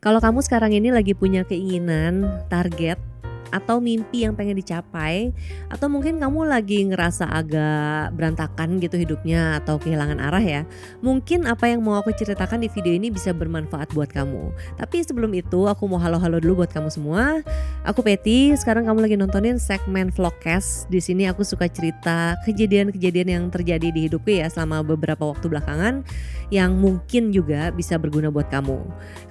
Kalau kamu sekarang ini lagi punya keinginan, target, atau mimpi yang pengen dicapai, atau mungkin kamu lagi ngerasa agak berantakan gitu hidupnya atau kehilangan arah ya, mungkin apa yang mau aku ceritakan di video ini bisa bermanfaat buat kamu. Tapi sebelum itu aku mau halo-halo dulu buat kamu semua. Aku Peti, sekarang kamu lagi nontonin segmen Vlogcast. Di sini aku suka cerita kejadian-kejadian yang terjadi di hidupku ya selama beberapa waktu belakangan yang mungkin juga bisa berguna buat kamu.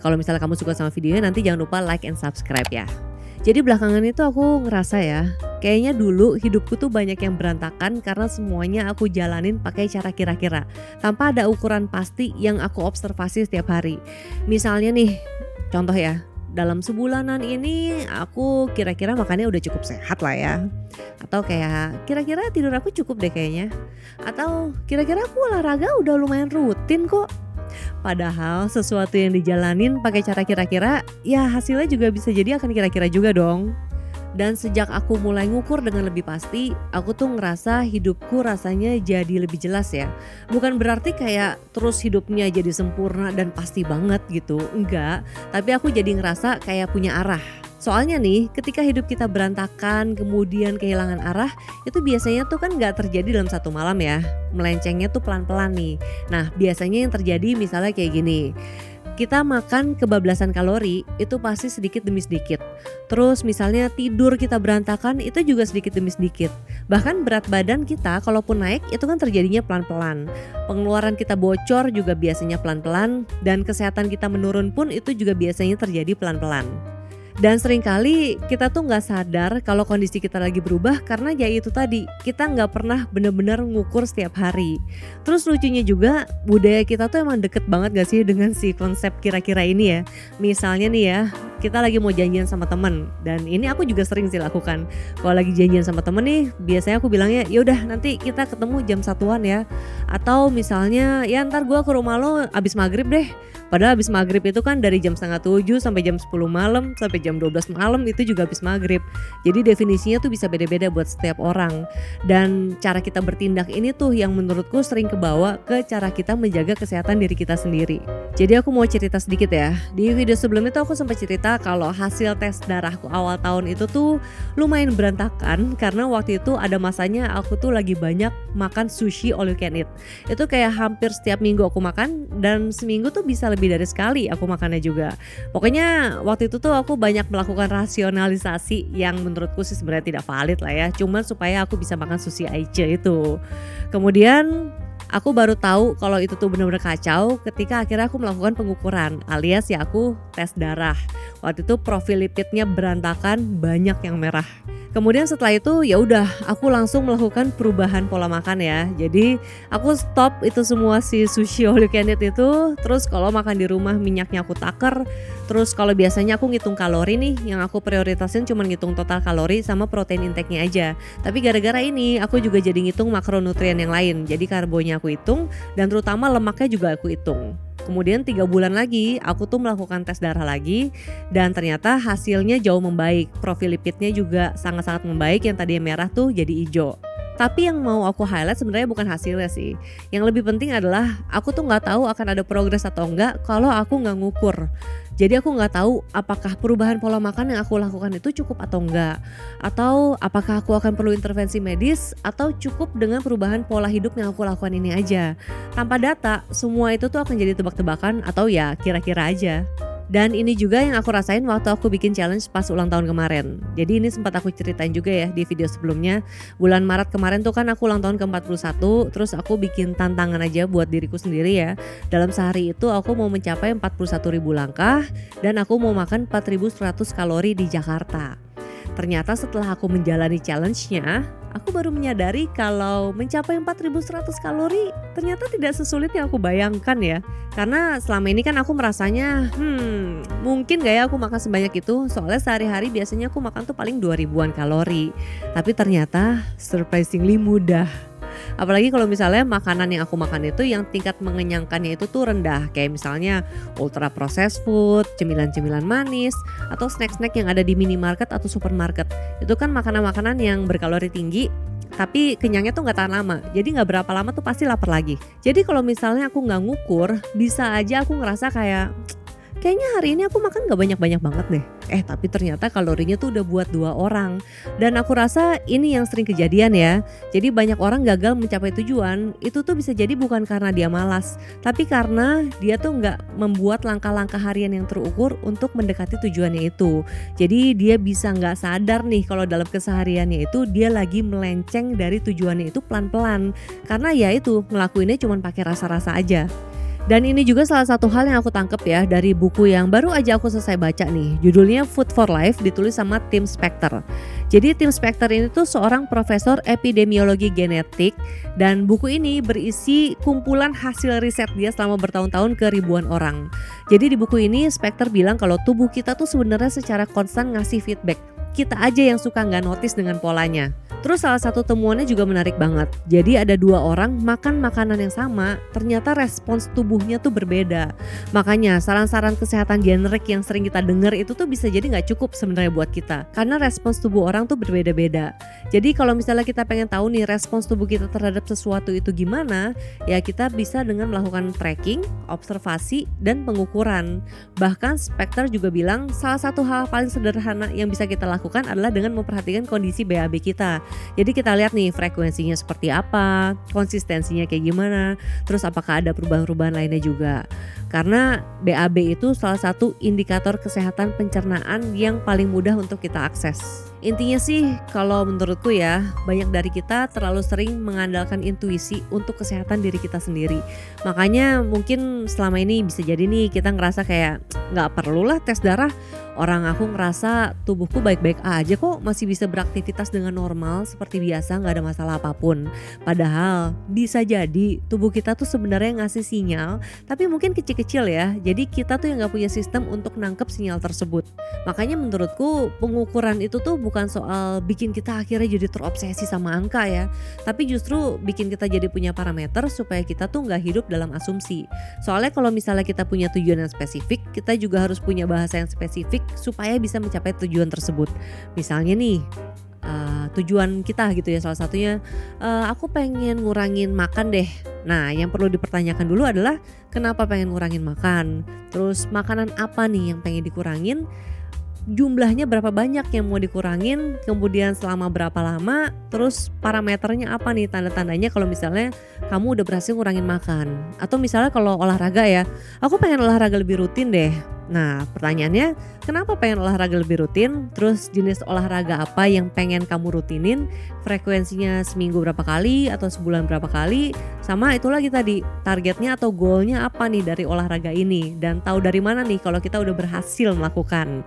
Kalau misalnya kamu suka sama videonya, nanti jangan lupa like and subscribe ya. Jadi belakangan itu aku ngerasa ya, kayaknya dulu hidupku tuh banyak yang berantakan karena semuanya aku jalanin pakai cara kira-kira, tanpa ada ukuran pasti yang aku observasi setiap hari. Misalnya nih, contoh ya, dalam sebulanan ini aku kira-kira makannya udah cukup sehat lah ya. Atau kayak kira-kira tidur aku cukup deh kayaknya. Atau kira-kira aku olahraga udah lumayan rutin kok. Padahal sesuatu yang dijalanin pakai cara kira-kira, ya hasilnya juga bisa jadi akan kira-kira juga dong. Dan sejak aku mulai ngukur dengan lebih pasti, aku tuh ngerasa hidupku rasanya jadi lebih jelas ya. Bukan berarti kayak terus hidupnya jadi sempurna dan pasti banget gitu, enggak. Tapi aku jadi ngerasa kayak punya arah. Soalnya nih, ketika hidup kita berantakan, kemudian kehilangan arah, itu biasanya tuh kan gak terjadi dalam satu malam ya. Melencengnya tuh pelan-pelan nih. Nah, biasanya yang terjadi misalnya kayak gini. Kita makan kebablasan kalori, itu pasti sedikit demi sedikit. Terus misalnya tidur kita berantakan, itu juga sedikit demi sedikit. Bahkan berat badan kita kalaupun naik, itu kan terjadinya pelan-pelan. Pengeluaran kita bocor juga biasanya pelan-pelan. Dan kesehatan kita menurun pun itu juga biasanya terjadi pelan-pelan. Dan seringkali kita tuh gak sadar kalau kondisi kita lagi berubah karena ya itu tadi, kita gak pernah benar-benar ngukur setiap hari. Terus lucunya juga budaya kita tuh emang deket banget gak sih dengan si konsep kira-kira ini ya. Misalnya nih ya, kita lagi mau janjian sama temen, dan ini aku juga sering sih lakukan. Kalau lagi janjian sama temen nih, biasanya aku bilangnya yaudah nanti kita ketemu jam 1-an ya. Atau misalnya ya ntar gue ke rumah lo abis maghrib deh. Padahal abis maghrib itu kan dari jam 6:30 sampai jam 10 malam sampai jam 12 malam itu juga abis maghrib. Jadi definisinya tuh bisa beda-beda buat setiap orang. Dan cara kita bertindak ini tuh yang menurutku sering kebawa ke cara kita menjaga kesehatan diri kita sendiri. Jadi aku mau cerita sedikit ya. Di video sebelum itu aku sempat cerita kalau hasil tes darahku awal tahun itu tuh lumayan berantakan karena waktu itu ada masanya aku tuh lagi banyak makan sushi all you can eat. Itu kayak hampir setiap minggu aku makan dan seminggu tuh bisa lebih dari sekali aku makannya juga. Pokoknya waktu itu tuh aku banyak melakukan rasionalisasi yang menurutku sih sebenarnya tidak valid lah ya. Cuman supaya aku bisa makan sushi aja itu. Kemudian aku baru tahu kalau itu tuh benar-benar kacau ketika akhirnya aku melakukan pengukuran alias ya aku tes darah. Waktu itu profil lipidnya berantakan, banyak yang merah. Kemudian setelah itu ya udah aku langsung melakukan perubahan pola makan ya. Jadi aku stop itu semua si sushi all you can eat itu. Terus kalau makan di rumah minyaknya aku takar. Terus kalau biasanya aku ngitung kalori nih, yang aku prioritasin cuma ngitung total kalori sama protein intake-nya aja. Tapi gara-gara ini aku juga jadi ngitung makronutrien yang lain. Jadi karbonya aku hitung dan terutama lemaknya juga aku hitung. Kemudian 3 bulan lagi aku tuh melakukan tes darah lagi dan ternyata hasilnya jauh membaik. Profil lipidnya juga sangat-sangat membaik, yang tadinya merah tuh jadi hijau. Tapi yang mau aku highlight sebenarnya bukan hasilnya sih. Yang lebih penting adalah aku tuh gak tahu akan ada progres atau enggak kalau aku gak ngukur. Jadi aku gak tahu apakah perubahan pola makan yang aku lakukan itu cukup atau enggak. Atau apakah aku akan perlu intervensi medis atau cukup dengan perubahan pola hidup yang aku lakukan ini aja. Tanpa data, semua itu tuh akan jadi tebak-tebakan atau ya kira-kira aja. Dan ini juga yang aku rasain waktu aku bikin challenge pas ulang tahun kemarin. Jadi ini sempat aku ceritain juga ya di video sebelumnya. Bulan Maret kemarin tuh kan aku ulang tahun ke-41. Terus aku bikin tantangan aja buat diriku sendiri ya. Dalam sehari itu aku mau mencapai 41.000 langkah. Dan aku mau makan 4.100 kalori di Jakarta. Ternyata setelah aku menjalani challenge-nya, aku baru menyadari kalau mencapai 4.100 kalori ternyata tidak sesulit yang aku bayangkan ya. Karena selama ini kan aku merasanya, mungkin gak ya aku makan sebanyak itu. Soalnya sehari-hari biasanya aku makan tuh paling 2.000-an kalori. Tapi ternyata surprisingly mudah. Apalagi kalau misalnya makanan yang aku makan itu yang tingkat mengenyangkannya itu tuh rendah. Kayak misalnya ultra processed food, cemilan-cemilan manis, atau snack-snack yang ada di minimarket atau supermarket. Itu kan makanan-makanan yang berkalori tinggi, tapi kenyangnya tuh gak tahan lama. Jadi gak berapa lama tuh pasti lapar lagi. Jadi kalau misalnya aku gak ngukur, bisa aja aku ngerasa kayak kayaknya hari ini aku makan gak banyak-banyak banget deh. Tapi ternyata kalorinya tuh udah buat 2 orang. Dan aku rasa ini yang sering kejadian ya. Jadi banyak orang gagal mencapai tujuan, itu tuh bisa jadi bukan karena dia malas, tapi karena dia tuh nggak membuat langkah-langkah harian yang terukur untuk mendekati tujuannya itu. Jadi dia bisa nggak sadar nih kalau dalam kesehariannya itu dia lagi melenceng dari tujuannya itu pelan-pelan. Karena ya itu ngelakuinnya cuma pakai rasa-rasa aja. Dan ini juga salah satu hal yang aku tangkep ya dari buku yang baru aja aku selesai baca nih. Judulnya Food for Life, ditulis sama Tim Spector. Jadi Tim Spector ini tuh seorang profesor epidemiologi genetik, dan buku ini berisi kumpulan hasil riset dia selama bertahun-tahun ke ribuan orang. Jadi di buku ini Spector bilang kalau tubuh kita tuh sebenarnya secara konstan ngasih feedback. Kita aja yang suka nggak notice dengan polanya. Terus salah satu temuannya juga menarik banget. Jadi ada 2 orang makan makanan yang sama, ternyata respons tubuhnya tuh berbeda. Makanya saran-saran kesehatan generik yang sering kita dengar itu tuh bisa jadi nggak cukup sebenarnya buat kita. Karena respons tubuh orang tuh berbeda-beda. Jadi kalau misalnya kita pengen tahu nih respons tubuh kita terhadap sesuatu itu gimana, ya kita bisa dengan melakukan tracking, observasi, dan pengukuran. Bahkan Spector juga bilang salah satu hal paling sederhana yang bisa kita lakukan adalah dengan memperhatikan kondisi BAB kita. Jadi kita lihat nih frekuensinya seperti apa, konsistensinya kayak gimana, terus apakah ada perubahan-perubahan lainnya juga. Karena BAB itu salah satu indikator kesehatan pencernaan yang paling mudah untuk kita akses. Intinya sih kalau menurutku ya, banyak dari kita terlalu sering mengandalkan intuisi untuk kesehatan diri kita sendiri. Makanya mungkin selama ini bisa jadi nih kita ngerasa kayak gak perlulah tes darah. Orang aku ngerasa tubuhku baik-baik aja kok, masih bisa beraktivitas dengan normal seperti biasa, gak ada masalah apapun. Padahal bisa jadi tubuh kita tuh sebenarnya ngasih sinyal, tapi mungkin kecil-kecil ya. Jadi kita tuh yang gak punya sistem untuk nangkep sinyal tersebut. Makanya menurutku pengukuran itu tuh bukan soal bikin kita akhirnya jadi terobsesi sama angka ya, tapi justru bikin kita jadi punya parameter supaya kita tuh gak hidup dalam asumsi. Soalnya kalau misalnya kita punya tujuan yang spesifik, kita juga harus punya bahasa yang spesifik supaya bisa mencapai tujuan tersebut. Misalnya nih tujuan kita gitu ya, salah satunya aku pengen ngurangin makan deh. Nah yang perlu dipertanyakan dulu adalah kenapa pengen ngurangin makan, terus makanan apa nih yang pengen dikurangin, jumlahnya berapa banyak yang mau dikurangin, kemudian selama berapa lama, terus parameternya apa nih, tanda-tandanya kalau misalnya kamu udah berhasil ngurangin makan. Atau misalnya kalau olahraga ya, aku pengen olahraga lebih rutin deh. Nah pertanyaannya, kenapa pengen olahraga lebih rutin? Terus jenis olahraga apa yang pengen kamu rutinin? Frekuensinya seminggu berapa kali atau sebulan berapa kali? Sama itu lagi tadi, targetnya atau goalnya apa nih dari olahraga ini? Dan tahu dari mana nih kalau kita udah berhasil melakukan.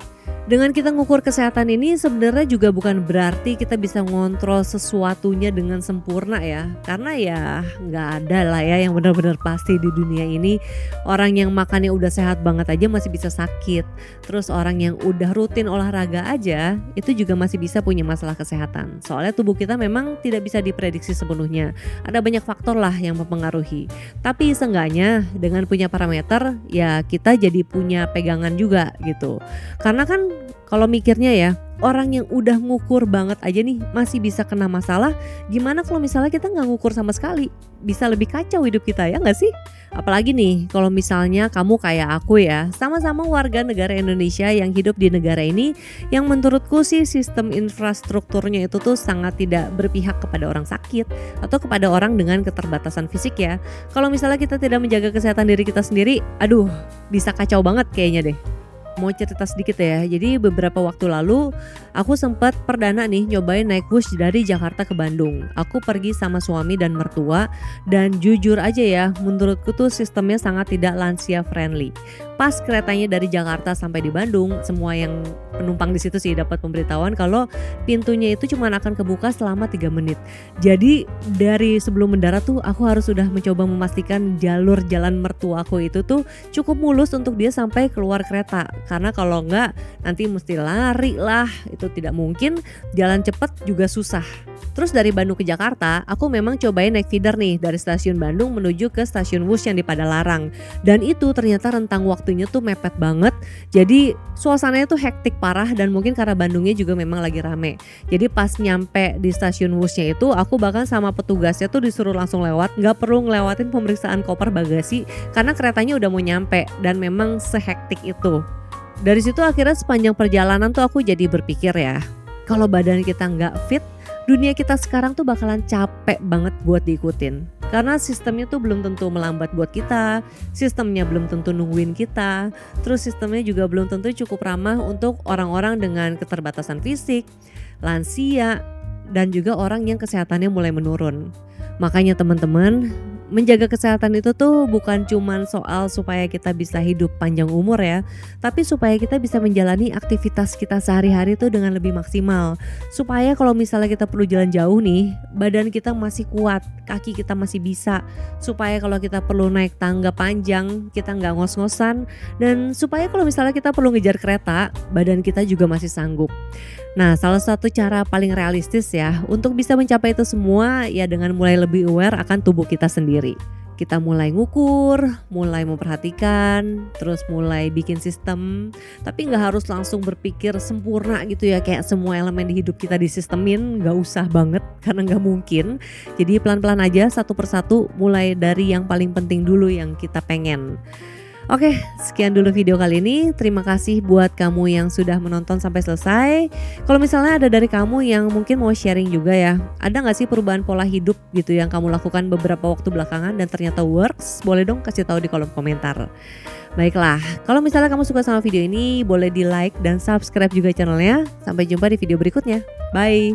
Dengan kita ngukur kesehatan ini sebenarnya juga bukan berarti kita bisa ngontrol sesuatunya dengan sempurna ya. Karena ya nggak ada lah ya yang benar-benar pasti di dunia ini. Orang yang makannya udah sehat banget aja masih bisa sakit. Terus orang yang udah rutin olahraga aja itu juga masih bisa punya masalah kesehatan. Soalnya tubuh kita memang tidak bisa diprediksi sepenuhnya. Ada banyak faktor lah yang mempengaruhi. Tapi seenggaknya dengan punya parameter ya kita jadi punya pegangan juga gitu. Karena kan kalau mikirnya ya, orang yang udah ngukur banget aja nih masih bisa kena masalah, gimana kalau misalnya kita nggak ngukur sama sekali? Bisa lebih kacau hidup kita ya nggak sih? Apalagi nih kalau misalnya kamu kayak aku ya, sama-sama warga negara Indonesia yang hidup di negara ini, yang menurutku sih sistem infrastrukturnya itu tuh sangat tidak berpihak kepada orang sakit atau kepada orang dengan keterbatasan fisik ya. Kalau misalnya kita tidak menjaga kesehatan diri kita sendiri, aduh bisa kacau banget kayaknya deh. Mau cerita sedikit ya, jadi beberapa waktu lalu aku sempat perdana nih nyobain naik bus dari Jakarta ke Bandung. Aku pergi sama suami dan mertua, dan jujur aja ya menurutku tuh sistemnya sangat tidak lansia friendly. Pas keretanya dari Jakarta sampai di Bandung, semua yang penumpang di situ sih dapat pemberitahuan kalau pintunya itu cuma akan kebuka selama 3 menit. Jadi dari sebelum mendarat tuh aku harus sudah mencoba memastikan jalur jalan mertuaku itu tuh cukup mulus untuk dia sampai keluar kereta. Karena kalau enggak nanti mesti lari lah, itu tidak mungkin, jalan cepat juga susah. Terus dari Bandung ke Jakarta, aku memang cobain naik feeder nih dari stasiun Bandung menuju ke stasiun Wush yang di Padalarang. Dan itu ternyata rentang waktunya tuh mepet banget. Jadi suasananya tuh hektik parah dan mungkin karena Bandungnya juga memang lagi rame. Jadi pas nyampe di stasiun Wushnya itu aku bahkan sama petugasnya tuh disuruh langsung lewat, nggak perlu ngelewatin pemeriksaan koper bagasi karena keretanya udah mau nyampe dan memang sehektik itu. Dari situ akhirnya sepanjang perjalanan tuh aku jadi berpikir ya, kalau badan kita nggak fit, dunia kita sekarang tuh bakalan capek banget buat diikutin. Karena sistemnya tuh belum tentu melambat buat kita, sistemnya belum tentu nungguin kita, terus sistemnya juga belum tentu cukup ramah untuk orang-orang dengan keterbatasan fisik, lansia, dan juga orang yang kesehatannya mulai menurun. Makanya teman-teman, menjaga kesehatan itu tuh bukan cuman soal supaya kita bisa hidup panjang umur ya, tapi supaya kita bisa menjalani aktivitas kita sehari-hari tuh dengan lebih maksimal. Supaya kalau misalnya kita perlu jalan jauh nih, badan kita masih kuat, kaki kita masih bisa. Supaya kalau kita perlu naik tangga panjang, kita nggak ngos-ngosan. Dan supaya kalau misalnya kita perlu ngejar kereta, badan kita juga masih sanggup. Nah, salah satu cara paling realistis ya untuk bisa mencapai itu semua ya dengan mulai lebih aware akan tubuh kita sendiri. Kita mulai ngukur, mulai memperhatikan, terus mulai bikin sistem. Tapi gak harus langsung berpikir sempurna gitu ya, kayak semua elemen di hidup kita disistemin, gak usah banget karena gak mungkin. Jadi pelan-pelan aja satu persatu mulai dari yang paling penting dulu yang kita pengen. Oke, sekian dulu video kali ini. Terima kasih buat kamu yang sudah menonton sampai selesai. Kalau misalnya ada dari kamu yang mungkin mau sharing juga ya, ada gak sih perubahan pola hidup gitu yang kamu lakukan beberapa waktu belakangan dan ternyata works? Boleh dong kasih tahu di kolom komentar. Baiklah, kalau misalnya kamu suka sama video ini, boleh di like dan subscribe juga channelnya. Sampai jumpa di video berikutnya. Bye!